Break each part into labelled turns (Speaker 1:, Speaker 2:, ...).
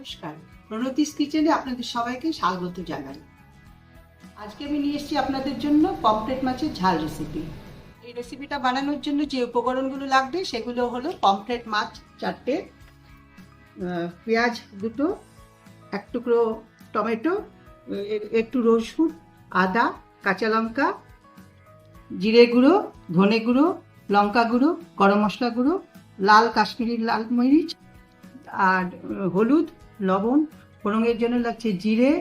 Speaker 1: নমস্কার, প্রণতিস কিচেনে আপনাদের সবাইকে স্বাগত জানাই। আজকে আমি নিয়ে এসেছি আপনাদের জন্য পমফ্রেট মাছের ঝাল রেসিপি। এই রেসিপিটা বানানোর জন্য যে উপকরণগুলো লাগবে সেগুলো হলো পমফ্রেট মাছ 4টে, পেঁয়াজ 2টো, 1 টুকরো টমেটো, একটু রসুন, আদা, কাঁচা লঙ্কা, জিরে গুঁড়ো, ধনে গুঁড়ো, লঙ্কা গুঁড়ো, গরম মশলা গুঁড়ো, লাল কাশ্মীরি লাল মরিচ, আর হলুদ, লবণ। ফোড়নের জন্য লাগছে জিরে,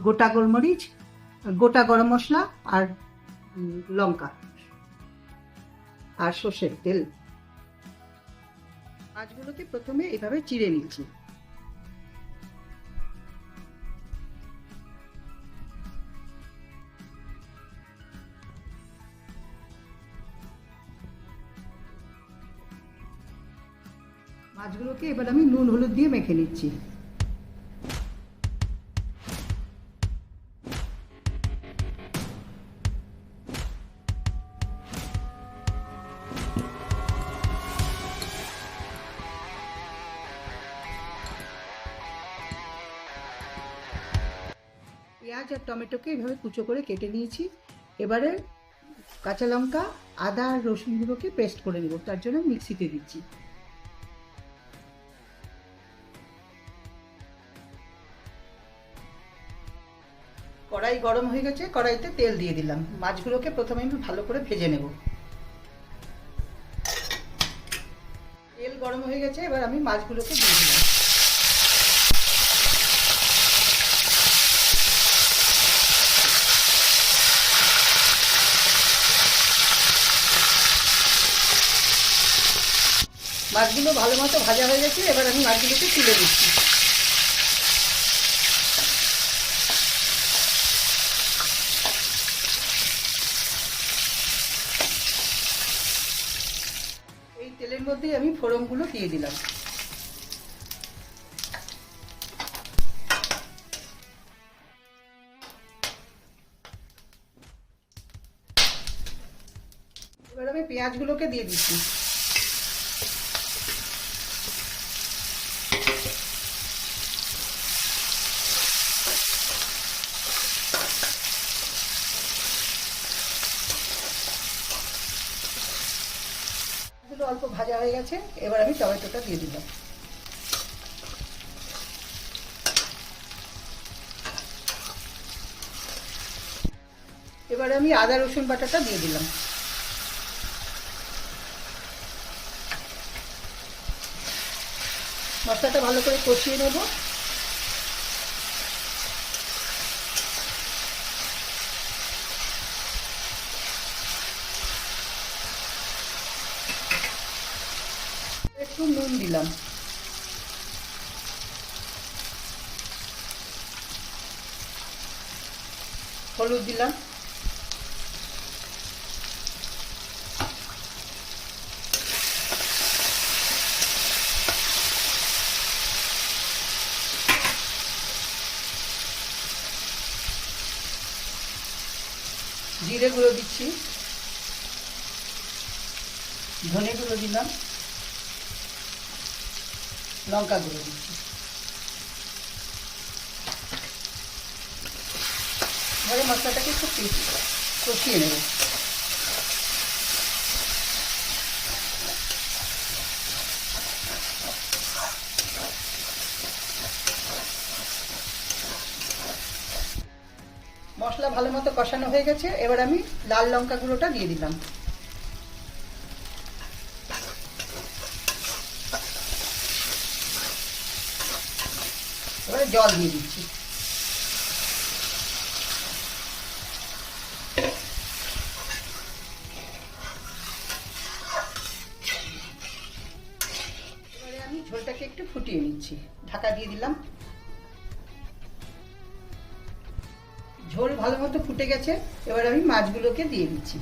Speaker 1: গোটা গোলমরিচ, গোটা গরম মশলা, আর লঙ্কা, আর সর্ষের তেল। মাছগুলোকে প্রথমে এভাবে চিড়ে নিচ্ছি। মাছগুলোকে এবার আমি নুন হলুদ দিয়ে মেখে নিচ্ছি। পেঁয়াজ আর টমেটোকে এভাবে কুচো করে কেটে নিয়েছি। এবারে কাঁচা লঙ্কা, আদা আর রসুনগুলোকে পেস্ট করে নেব, তার জন্য মিক্সিতে দিচ্ছি। কড়াই গরম হয়ে গেছে, কড়াইতে তেল দিয়ে দিলাম। মাছগুলোকে প্রথমে আমি ভালো করে ভেজে নেব। তেল গরম হয়ে গেছে, এবার আমি মাছগুলোকে দিয়ে দিলাম। মাছগুলো ভালো মতো ভাজা হয়ে গেছে, এবার আমি মাছগুলোকে তুলে দিচ্ছি। এই তেলের মধ্যে আমি ফোড়নগুলো দিয়ে দিলাম। এবার আমি পেঁয়াজগুলোকে দিয়ে দিচ্ছি। অল্প ভাজা হয়ে গেছে, এবার আমি টমেটোটা দিয়ে দিলাম। এবারে আমি আদা রসুন বাটাটা দিয়ে দিলাম। মশলাটা ভালো করে কষিয়ে নেব। একটু নুন দিলাম। হলুদ দিলাম। জিরে গুঁড়ো দিচ্ছি, ধনে গুঁড়ো দিলাম, লঙ্কা গুঁড়ো দিচ্ছি। এবারে মশলাটাকে একটু কষিয়ে নেব। মশলা ভালো মতো কষানো হয়ে গেছে, এবার আমি লাল লঙ্কা গুঁড়োটা দিয়ে দিলাম। এবারে জল দিয়ে দিচ্ছি। এবারে আমি ঝোলটাকে একটু ফুটিয়ে নিচ্ছি, ঢাকা দিয়ে দিলাম। ঝোল ভালো মতো ফুটে গেছে, এবার আমি মাছগুলোকে দিয়ে দিচ্ছি।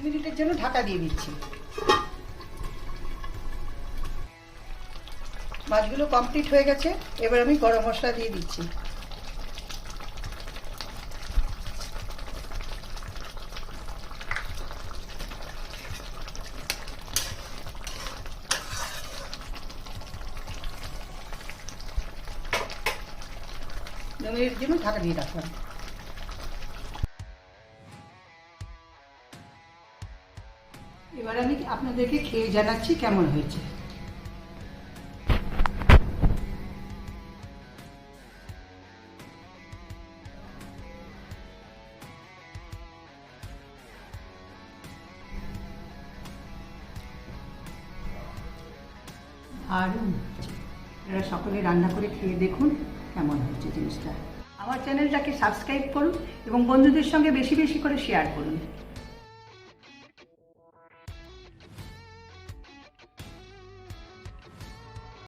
Speaker 1: মিনিটের জন্য ঢাকা দিয়ে দিচ্ছি। মাছগুলো কমপ্লিট হয়ে গেছে, এবার আমি গরম মশলা দিয়ে দিচ্ছি। এর জন্য ঢাকা দিয়ে রাখলাম। এবার আমি আপনাদেরকে খেয়ে জানাচ্ছি কেমন হয়েছে। আর এরা সকলে রান্না করে খেয়ে দেখুন কেমন হচ্ছে জিনিসটা। আমার চ্যানেলটাকে সাবস্ক্রাইব করুন এবং বন্ধুদের সঙ্গে বেশি বেশি করে শেয়ার করুন।